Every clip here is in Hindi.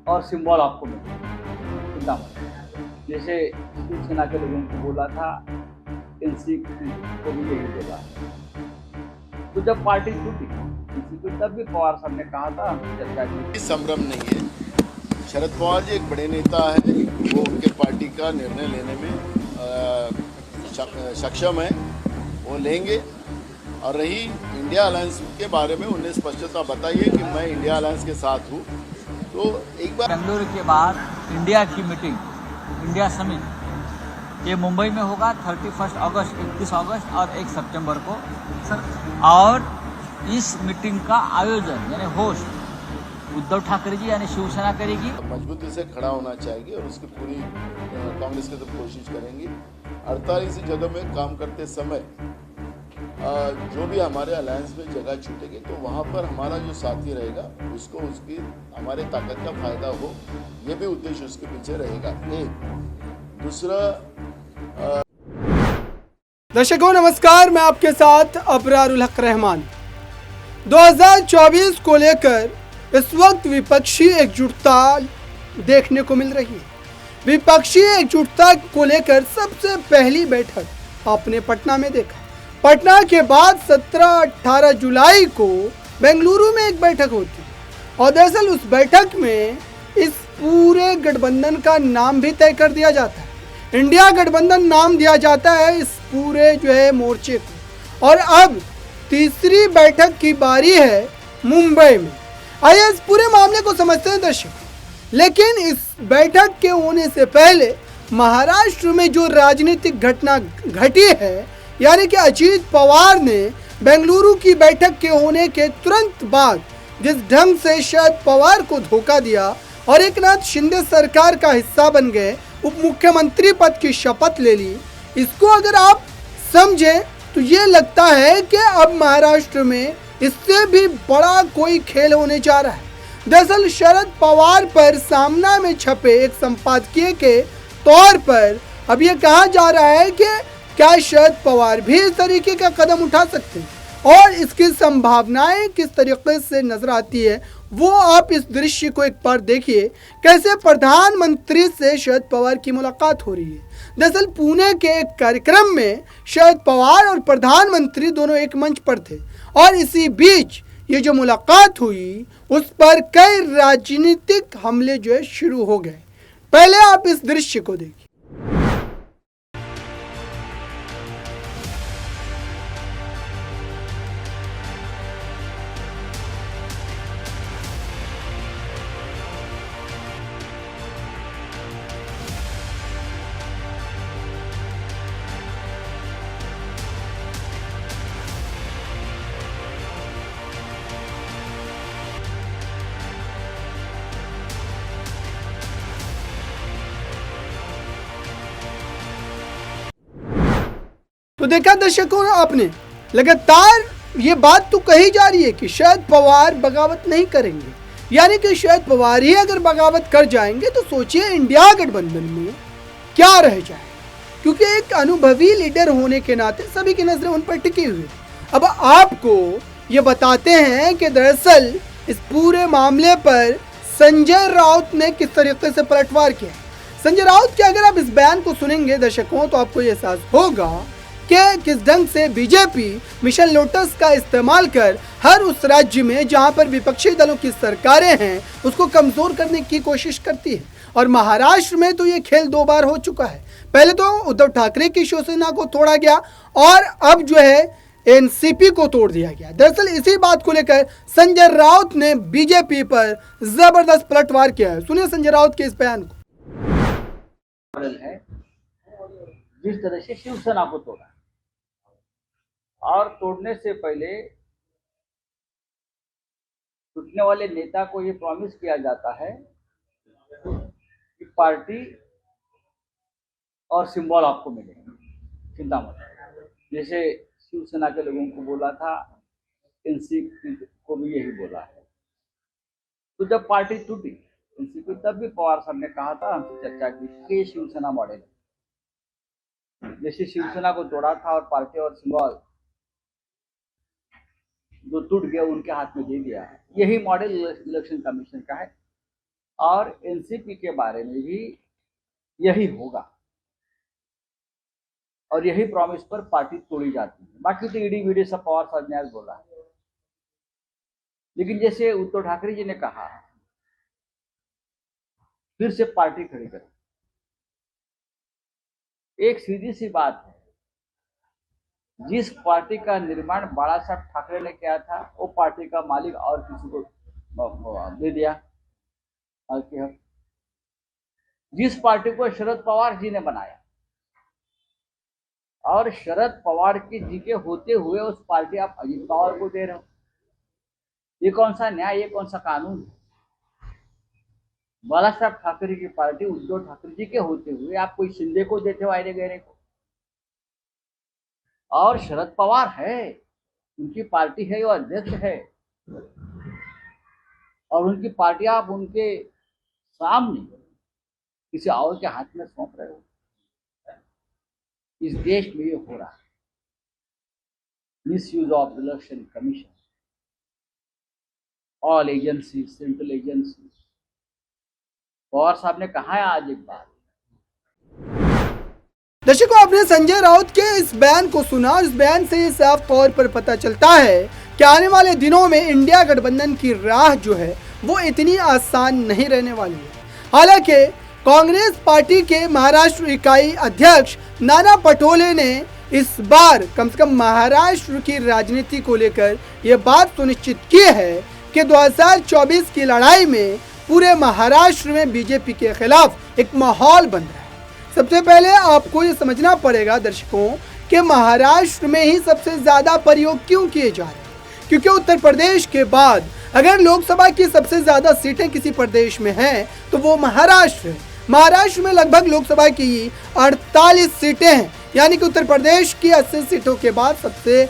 और सिंबल आपको मिलेगा, चिंता मत करिए। जैसे शिवसेना के लोगों को बोला था, एनसीपी को भी यही बोला है। तो जब पार्टी टूटी एनसीपी, तब भी पवार साहब ने कहा था, हमसे चर्चा की। संभ्रम नहीं है। शरद पवार जी एक बड़े नेता है, वो उनके पार्टी का निर्णय लेने में सक्षम है, वो लेंगे। और रही इंडिया अलायंस के बारे में, उन्हें स्पष्टता बताइए कि मैं इंडिया अलायंस के साथ हूँ। तो एक बार बेंगलुरु के बाद इंडिया की मीटिंग, इंडिया समिट, ये मुंबई में होगा 31 अगस्त, 31 अगस्त और 1 सितंबर को सर। और इस मीटिंग का आयोजन यानी होस्ट उद्धव ठाकरे जी यानी शिवसेना करेगी। मजबूती से खड़ा होना चाहिए और उसकी पूरी कांग्रेस की तरफ कोशिश करेंगी। 48 जगह में काम करते समय जो भी हमारे अलायंस में जगह छूटेगी, तो वहाँ पर हमारा जो साथी रहेगा उसको उसकी हमारे ताकत का फायदा हो, ये भी उद्देश्य उसके पीछे रहेगा। एक दूसरा, दर्शकों नमस्कार, मैं आपके साथ अबरारुल हक रहमान। 2024 को लेकर इस वक्त विपक्षी एकजुटता देखने को मिल रही है। विपक्षी एकजुटता को लेकर सबसे पहली बैठक आपने पटना में देखा। पटना के बाद 17-18 जुलाई को बेंगलुरु में एक बैठक होती है और दरअसल उस बैठक में इस पूरे गठबंधन का नाम भी तय कर दिया जाता है। इंडिया गठबंधन नाम दिया जाता है इस पूरे जो है मोर्चे को। और अब तीसरी बैठक की बारी है मुंबई में। आइए इस पूरे मामले को समझते हैं दर्शक। लेकिन इस बैठक के होने से पहले महाराष्ट्र में जो राजनीतिक घटना घटी है, यानी कि अजीत पवार ने बेंगलुरु की बैठक के होने के तुरंत बाद जिस ढंग से शरद पवार को धोखा दिया और एकनाथ शिंदे सरकार का हिस्सा बन गए, उप मुख्यमंत्री पद की शपथ ले ली, इसको अगर आप समझें तो ये लगता है कि अब महाराष्ट्र में इससे भी बड़ा कोई खेल होने जा रहा है। दरअसल शरद पवार पर सामना में छपे एक संपादकीय के तौर पर अब ये कहा जा रहा है कि क्या शरद पवार भी इस तरीके का कदम उठा सकते हैं और इसकी संभावनाएं किस तरीके से नजर आती है, वो आप इस दृश्य को एक बार देखिए। कैसे प्रधानमंत्री से शरद पवार की मुलाकात हो रही है। दरअसल पुणे के एक कार्यक्रम में शरद पवार और प्रधानमंत्री दोनों एक मंच पर थे और इसी बीच ये जो मुलाकात हुई उस पर कई राजनीतिक हमले जो है शुरू हो गए। पहले आप इस दृश्य को देखिए। तो देखा दर्शकों आपने, लगातार ये बात तो कही जा रही है कि शरद पवार बगावत नहीं करेंगे, यानी कि शरद पवार ही अगर बगावत कर जाएंगे तो सोचिए इंडिया गठबंधन में क्या रह जाए, क्योंकि एक अनुभवी लीडर होने के नाते सभी की नजरें उन पर टिकी हुई। अब आपको ये बताते हैं कि दरअसल इस पूरे मामले पर संजय राउत ने किस तरीके से पलटवार किया। संजय राउत के अगर आप इस बयान को सुनेंगे दर्शकों तो आपको ये एहसास होगा कि किस ढंग से बीजेपी मिशन लोटस का इस्तेमाल कर हर उस राज्य में जहां पर विपक्षी दलों की सरकारें हैं उसको कमजोर करने की कोशिश करती है। और महाराष्ट्र में तो ये खेल 2 बार हो चुका है। पहले तो उद्धव ठाकरे की शिवसेना को तोड़ा गया और अब जो है एनसीपी को तोड़ दिया गया। दरअसल इसी बात को लेकर संजय राउत ने बीजेपी पर जबरदस्त पलटवार किया है। सुनिए संजय राउत के इस बयान को। है जिस तरह से शिवसेना को तोड़ा और तोड़ने से पहले टूटने वाले नेता को ये प्रॉमिस किया जाता है कि पार्टी और सिंबल आपको मिलेंगे, चिंता मत करिए। जैसे शिवसेना के लोगों को बोला था, एनसीपी को भी यही बोला है। तो जब पार्टी टूटी एनसीपी, तब भी पवार साहब ने कहा था, हमसे चर्चा की कि ये शिवसेना मॉडल है। जैसे शिवसेना को तोड़ा था और पार्टी और सिंबल जो टूट गया उनके हाथ में दे दिया है। यही मॉडल इलेक्शन कमीशन का है। और एनसीपी के बारे में भी यही होगा और यही प्रॉमिस पर पार्टी तोड़ी जाती है। बाकी तो ईडी वीडी सब पवार साहब ने आज बोला है, लेकिन जैसे उद्धव ठाकरे जी ने कहा फिर से पार्टी खड़ी करें। एक सीधी सी बात है, जिस पार्टी का निर्माण बाला साहब ठाकरे ने किया था वो पार्टी का मालिक और किसी को दे दिया। जिस पार्टी को शरद पवार जी ने बनाया और शरद पवार जी के होते हुए उस पार्टी आप अजित पवार को दे रहे हो, ये कौन सा न्याय, ये कौन सा कानून है? बाला साहब ठाकरे की पार्टी उद्धव ठाकरे जी के होते हुए आप कोई शिंदे को देते हो, आयरे गहरे को, और शरद पवार है, उनकी पार्टी है, वो अध्यक्ष है और उनकी पार्टी आप उनके सामने किसी और के हाथ में सौंप रहे हो। इस देश में ये हो रहा है, misuse of election commission, all agency, central agency. Pawar साहब ने कहा है आज एक बात। दर्शकों, आपने संजय राउत के इस बयान को सुना। इस बयान से ये साफ तौर पर पता चलता है कि आने वाले दिनों में इंडिया गठबंधन की राह जो है वो इतनी आसान नहीं रहने वाली है। हालांकि कांग्रेस पार्टी के महाराष्ट्र इकाई अध्यक्ष नाना पटोले ने इस बार कम से कम महाराष्ट्र की राजनीति को लेकर ये बात सुनिश्चित की है कि 2024 की लड़ाई में पूरे महाराष्ट्र में बीजेपी के खिलाफ एक माहौल बन रहा है। सबसे पहले आपको ये समझना पड़ेगा दर्शकों कि महाराष्ट्र में ही सबसे ज्यादा प्रयोग क्यों किए जा रहे हैं, क्योंकि उत्तर प्रदेश के बाद अगर लोकसभा की सबसे ज्यादा सीटें किसी प्रदेश में हैं तो वो महाराष्ट्र है। महाराष्ट्र में लगभग लोकसभा की 48 सीटें हैं, यानी कि उत्तर प्रदेश की 80 सीटों के बाद सबसे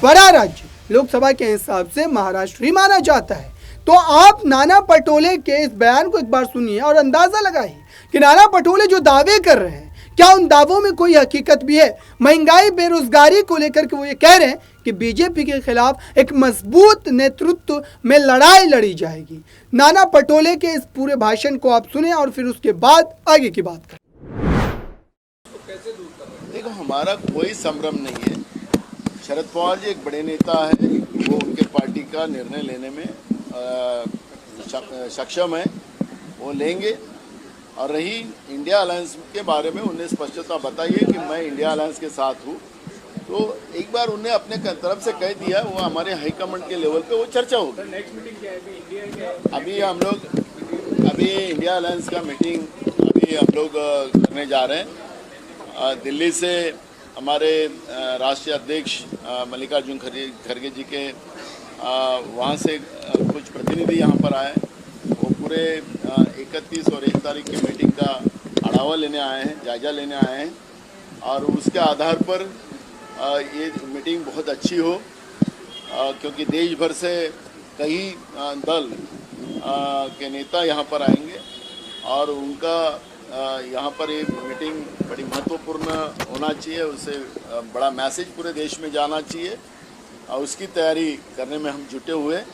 बड़ा राज्य लोकसभा के हिसाब से महाराष्ट्र ही माना जाता है। तो आप नाना पटोले के इस बयान को एक बार सुनिए और अंदाजा लगाइए कि नाना पटोले जो दावे कर रहे हैं क्या उन दावों में कोई हकीकत भी है। महंगाई, बेरोजगारी को लेकर के वो ये कह रहे हैं कि बीजेपी के खिलाफ एक मजबूत नेतृत्व में लड़ाई लड़ी जाएगी। नाना पटोले के इस पूरे भाषण को आप सुने और फिर उसके बाद आगे की बात करें। देखो, हमारा कोई संभ्रम नहीं है। शरद पवार जी एक बड़े नेता है, वो उनके पार्टी का निर्णय लेने में सक्षम है, वो लेंगे। और रही इंडिया अलायंस के बारे में, उन्हें स्पष्टता बताइए कि मैं इंडिया अलायंस के साथ हूँ, तो एक बार उन्हें अपने तरफ से कह दिया, वो हमारे हाईकमांड के लेवल पे वो चर्चा होगी। अभी हम लोग इंडिया अलायंस का मीटिंग अभी हम लोग करने जा रहे हैं। दिल्ली से हमारे राष्ट्रीय अध्यक्ष मल्लिकार्जुन खड़गे जी के वहाँ से कुछ प्रतिनिधि यहाँ पर आए। वो पूरे 31 और 1 तारीख की मीटिंग का आढ़ावा लेने आए हैं, जायजा लेने आए हैं, और उसके आधार पर ये मीटिंग बहुत अच्छी हो, क्योंकि देश भर से कई दल के नेता यहाँ पर आएंगे और उनका यहाँ पर एक मीटिंग बड़ी महत्वपूर्ण होना चाहिए, उससे बड़ा मैसेज पूरे देश में जाना चाहिए, और उसकी तैयारी करने में हम जुटे हुए हैं।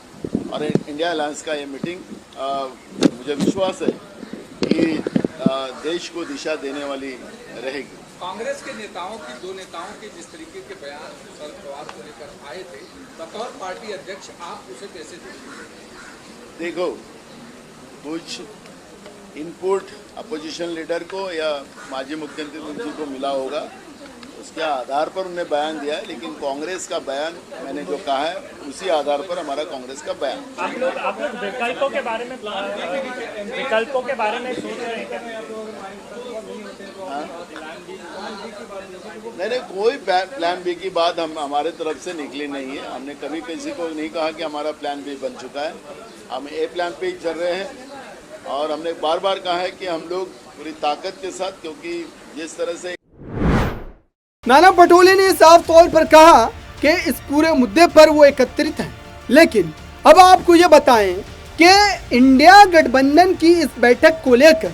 और इंडिया अलायंस का ये मीटिंग मुझे विश्वास है कि देश को दिशा देने वाली रहेगी। कांग्रेस के नेताओं की, 2 नेताओं के जिस तरीके के बयान शरद पवार को लेकर आए थे, बतौर पार्टी अध्यक्ष आप उसे कैसे देखते? देखो, कुछ इनपुट अपोजिशन लीडर को या माजी मुख्यमंत्री जी को मिला होगा, उसके आधार पर उन्हें बयान दिया है, लेकिन कांग्रेस का बयान मैंने जो कहा है उसी आधार पर हमारा कांग्रेस का बयान। आप लोग विकल्पों के बारे में सोच रहे हैं क्या? नहीं, कोई प्लान बी की बात हमारे तरफ से निकली नहीं है। हमने कभी किसी को नहीं कहा कि हमारा प्लान बी बन चुका है। हम ए प्लान पे ही चल रहे हैं, और हमने बार बार कहा है कि हम लोग पूरी ताकत के साथ, क्योंकि जिस तरह से नाना पटोले ने साफ तौर पर कहा कि इस पूरे मुद्दे पर वो एकत्रित हैं, लेकिन अब आपको ये बताएं कि इंडिया गठबंधन की इस बैठक को लेकर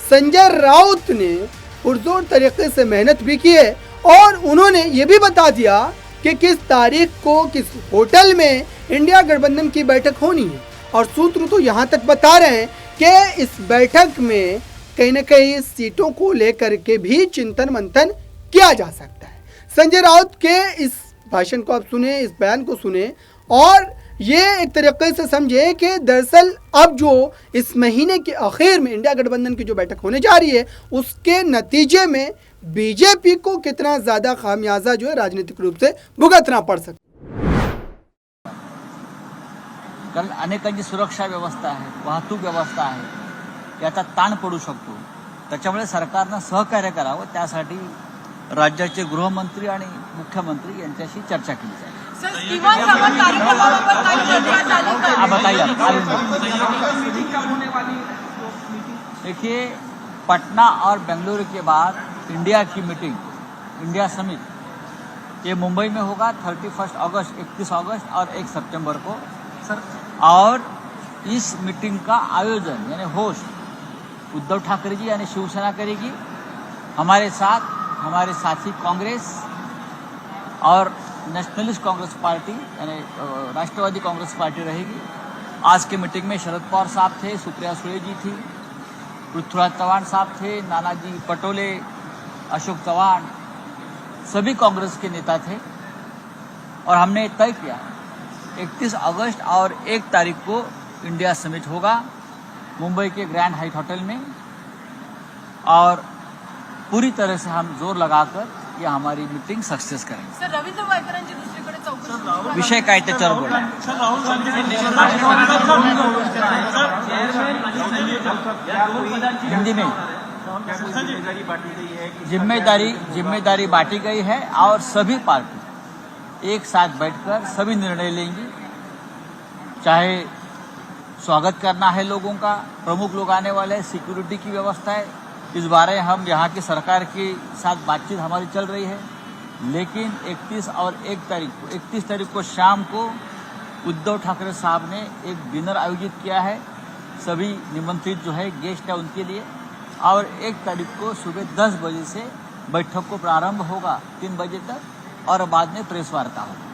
संजय राउत ने पुरजोर तरीके से मेहनत भी की है और उन्होंने ये भी बता दिया कि किस तारीख को किस होटल में इंडिया गठबंधन की बैठक होनी है। और सूत्र तो यहाँ तक बता रहे हैं कि इस बैठक में कहीं ना कहीं सीटों को लेकर के भी चिंतन मंथन किया जा सकता है। संजय राउत के इस भाषण को आप सुने, इस बयान को सुने और ये एक तरीके से समझे कि दरअसल अब जो इस महीने के आखिर में इंडिया गठबंधन की जो बैठक होने जा रही है उसके नतीजे में बीजेपी को कितना ज़्यादा खामियाजा जो है राजनीतिक रूप से भुगतना पड़ सकता है। कारण अनेकांची सुरक्षा व्यवस्था आहे, वाहतूक व्यवस्था आहे, याचा ताण पडू शकतो। त्याच्यामुळे सरकारनं सहकार्य करावं, त्यासाठी राज्याचे गृहमंत्री आणि मुख्यमंत्री यांच्याशी चर्चा केली जाईल। देखिए, पटना और बेंगलुरु के बाद इंडिया की मीटिंग, इंडिया समिट, ये मुंबई में होगा 31 अगस्त, 31 अगस्त और 1 सितंबर को। और इस मीटिंग का आयोजन यानी होस्ट उद्धव ठाकरे जी यानी शिवसेना करेगी। हमारे साथ हमारे साथी कांग्रेस और नेशनलिस्ट कांग्रेस पार्टी यानी राष्ट्रवादी कांग्रेस पार्टी रहेगी। आज के मीटिंग में शरद पवार साहब थे, सुप्रिया सुळे जी थी, पृथ्वीराज चौहान साहब थे, नानाजी पटोले, अशोक चौहान, सभी कांग्रेस के नेता थे। और हमने तय किया 31 अगस्त और 1 तारीख को इंडिया समिट होगा मुंबई के ग्रैंड हाइट होटल में। और पूरी तरह से हम जोर लगाकर ये हमारी मीटिंग सक्सेस करेंगे। सर, रवींद्र वायकरांची दुसरीकडे चौकशी विषय काय त्याच्यावर बोला। हिंदी में जिम्मेदारी बांटी गई है और सभी पार्टी एक साथ बैठकर सभी निर्णय लेंगी। चाहे स्वागत करना है लोगों का, प्रमुख लोग आने वाले हैं, सिक्योरिटी की व्यवस्था है, इस बारे हम यहाँ की सरकार के साथ बातचीत हमारी चल रही है। लेकिन 31 और 1 तारीख को 31 तारीख को शाम को उद्धव ठाकरे साहब ने एक डिनर आयोजित किया है, सभी निमंत्रित जो है गेस्ट है उनके लिए। और 1 तारीख को सुबह 10 बजे से बैठक को प्रारंभ होगा 3 बजे तक और बाद में प्रेस वार्ता होगी।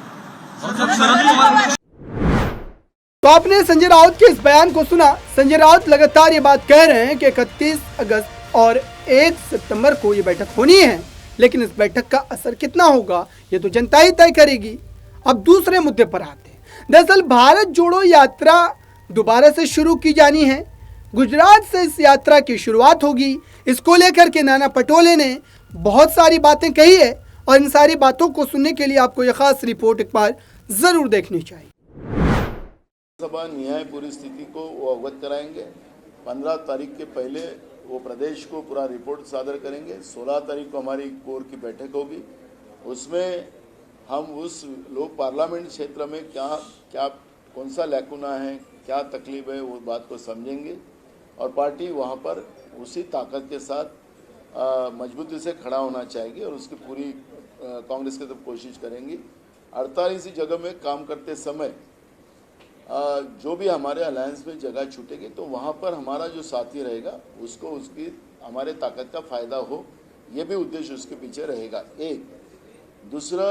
तो आपने संजय राउत के इस बयान को सुना। संजय राउत लगातार ये बात कह रहे हैं कि 31 अगस्त और 1 सितंबर को ये बैठक होनी है, लेकिन इस बैठक का असर कितना होगा ये तो जनता ही तय करेगी। अब दूसरे मुद्दे पर आते हैं। दरअसल भारत जोड़ो यात्रा दोबारा से शुरू की जानी है। गुजरात से इस यात्रा की शुरुआत होगी। इसको लेकर के नाना पटोले ने बहुत सारी बातें कही है और इन सारी बातों को सुनने के लिए आपको यह खास रिपोर्ट एक बार जरूर देखनी चाहिए। सभा न्याय पूरी स्थिति को वो अवगत कराएंगे। 15 तारीख के पहले वो प्रदेश को पूरा रिपोर्ट सादर करेंगे। 16 तारीख को हमारी कोर की बैठक होगी, उसमें हम उस लोक पार्लियामेंट क्षेत्र में क्या कौन सा लैकुना है, क्या तकलीफ है, वो बात को समझेंगे और पार्टी वहाँ पर उसी ताकत के साथ मजबूती से खड़ा होना चाहिए और उसकी पूरी कांग्रेस की तरफ कोशिश करेंगी। 48 जगह में काम करते समय जो भी हमारे अलायंस में जगह छूटेगी तो वहाँ पर हमारा जो साथी रहेगा उसको उसकी हमारे ताकत का फ़ायदा हो, ये भी उद्देश्य उसके पीछे रहेगा। एक दूसरा,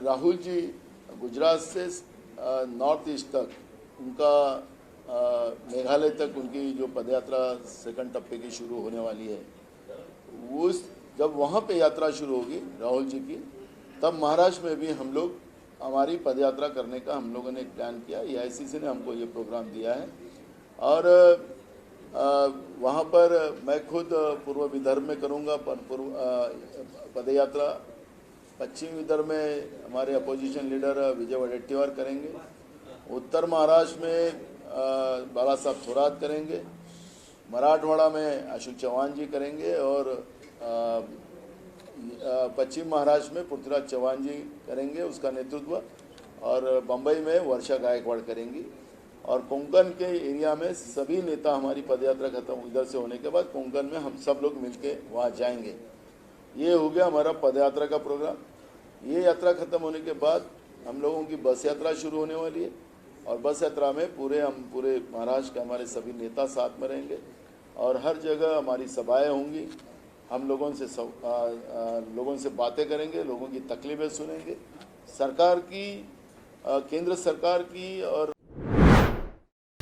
राहुल जी गुजरात से नॉर्थ ईस्ट तक उनका मेघालय तक उनकी जो पदयात्रा सेकंड टप्पे की शुरू होने वाली है, वो जब वहाँ पे यात्रा शुरू होगी राहुल जी की, तब महाराष्ट्र में भी हम लोग हमारी पदयात्रा करने का हम लोगों ने एक प्लान किया। AICC ने हमको ये प्रोग्राम दिया है और वहाँ पर मैं खुद पूर्व विदर्भ में करूँगा पदयात्रा। पश्चिम विदर्भ में हमारे अपोजिशन लीडर विजय वडेट्टीवार करेंगे। उत्तर महाराष्ट्र में बाला साहब थोरात करेंगे। मराठवाड़ा में अशोक चौहान जी करेंगे और पश्चिम महाराष्ट्र में पृथ्वीराज चौहान जी करेंगे उसका नेतृत्व और बम्बई में वर्षा गायकवाड़ करेंगी। और कोंकण के एरिया में सभी नेता हमारी पदयात्रा खत्म इधर से होने के बाद कोंकण में हम सब लोग मिलके वहाँ जाएंगे। ये हो गया हमारा पदयात्रा का प्रोग्राम। ये यात्रा खत्म होने के बाद हम लोगों की बस यात्रा शुरू होने वाली है और बस यात्रा में पूरे महाराष्ट्र के हमारे सभी नेता साथ में रहेंगे और हर जगह हमारी सभाएं होंगी। हम लोगों से बातें करेंगे, लोगों की तकलीफें सुनेंगे, सरकार की केंद्र सरकार की और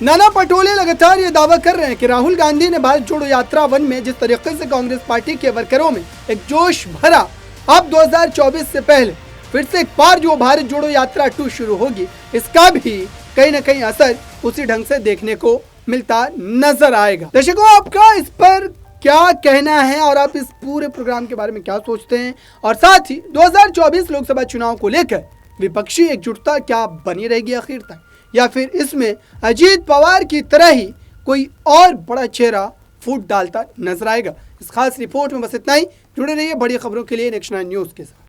नाना पटोले लगातार ये दावा कर रहे हैं कि राहुल गांधी ने भारत जोड़ो यात्रा 1 में जिस तरीके से कांग्रेस पार्टी के वर्करों में एक जोश भरा, अब 2024 से पहले फिर से एक बार जो भारत जोड़ो यात्रा 2 शुरू होगी, इसका भी कहीं ना कहीं असर उसी ढंग से देखने को मिलता नजर आएगा। दर्शकों, आपका इस पर क्या कहना है और आप इस पूरे प्रोग्राम के बारे में क्या सोचते हैं, और साथ ही 2024 लोकसभा चुनाव को लेकर विपक्षी एकजुटता क्या बनी रहेगी आखिर तक, या फिर इसमें अजीत पवार की तरह ही कोई और बड़ा चेहरा फूट डालता नजर आएगा। इस खास रिपोर्ट में बस इतना ही। जुड़े रहिए बड़ी खबरों के लिए नेक्स्ट 9 न्यूज़ के साथ।